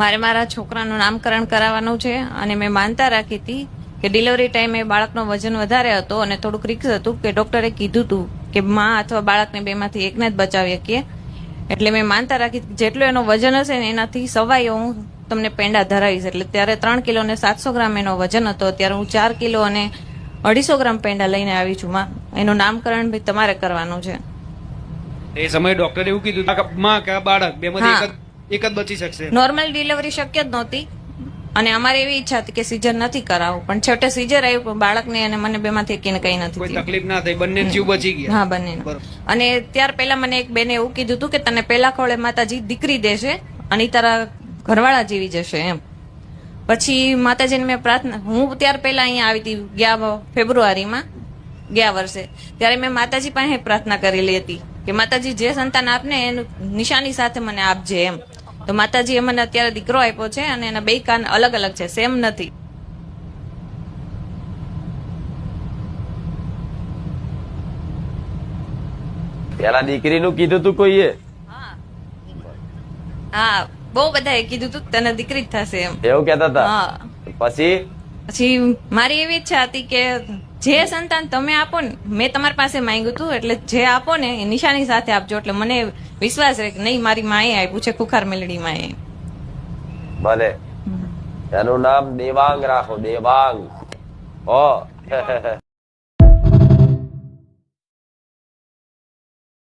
મારે મારા છોકરાનું નામકરણ કરાવવાનું છે અને મેં માનતા રાખી હતી કે ડિલિવરી ટાઈમે બાળકનો વજન વધારે હતો અને થોડુંક રિસ્ક હતું કે ડોક્ટરે કીધું હતું કે માં અથવા બાળકને બેમાંથી એકને જ બચાવી શકીએ. એટલે મેં માનતા રાખી જેટલું એનો વજન હશે ને એનાથી સવાઈ હું તમને પેંડા ધરાવીશ. એટલે ત્યારે 3 કિલો અને 700 ગ્રામ એનો વજન હતો. ત્યારે હું 4 કિલો અને 250 ગ્રામ પેંડા લઈને આવી છું. માં એનું નામકરણ ભાઈ તમારે કરવાનું છે. એ સમયે ડોક્ટરે એવું કીધું કે માં કે બાળક બેમાંથી એક જ બચી શકશે. નોર્મલ ડિલિવરી શક્ય જ નહોતી અને અમારે એવી ઈચ્છા હતી કે સીઝર નથી કરાવવું, પણ છેવટે સીઝર આવ્યું. પણ બાળકને અને મને બેમાંથી એકને કઈ નથી કોઈ થયું. તકલીફ ના થઈ, બંને જીવ બચી ગયા. હા, બંને. અને ત્યાર પહેલા મને એક બેને એવું કીધું હતું કે તને પેલા ખોળે માતાજી દીકરી દેશે અને તારા ઘરવાળા જીવી જશે એમ. પછી માતાજીને મેં પ્રાર્થના, હું ત્યાર પહેલા અહીંયા આવી હતી ગયા ફેબ્રુઆરીમાં ગયા વર્ષે, ત્યારે મેં માતાજી પાસે પ્રાર્થના કરેલી હતી કે માતાજી જે સંતાન આપને એનું નિશાની સાથે મને આપજે એમ. તો માતાજીએ મને અત્યારે દીકરો આપ્યો છે અને એના 2 કાન અલગ અલગ છે, સેમ નથી. પેલા દીકરીનું કીધું તું કોઈએ? હા, બહુ બધાએ કીધું તું તને દીકરી જ થશે એમ. એવું કહેતા હતા? હા. પછી મારી એવી ઈચ્છા હતી કે જે સંતાન તમે આપો ને, મેં તમારી પાસે માંગ્યું હતું, એટલે જે આપો ને એ નિશાની સાથે આપજો. એટલે મને વિશ્વાસ રહે કે નહીં, મારી માએ આપ્યું છે, ખુખાર મેલડી માએ. ભલે, એનું નામ દેવાંગ રાખો, દેવાંગ. ઓ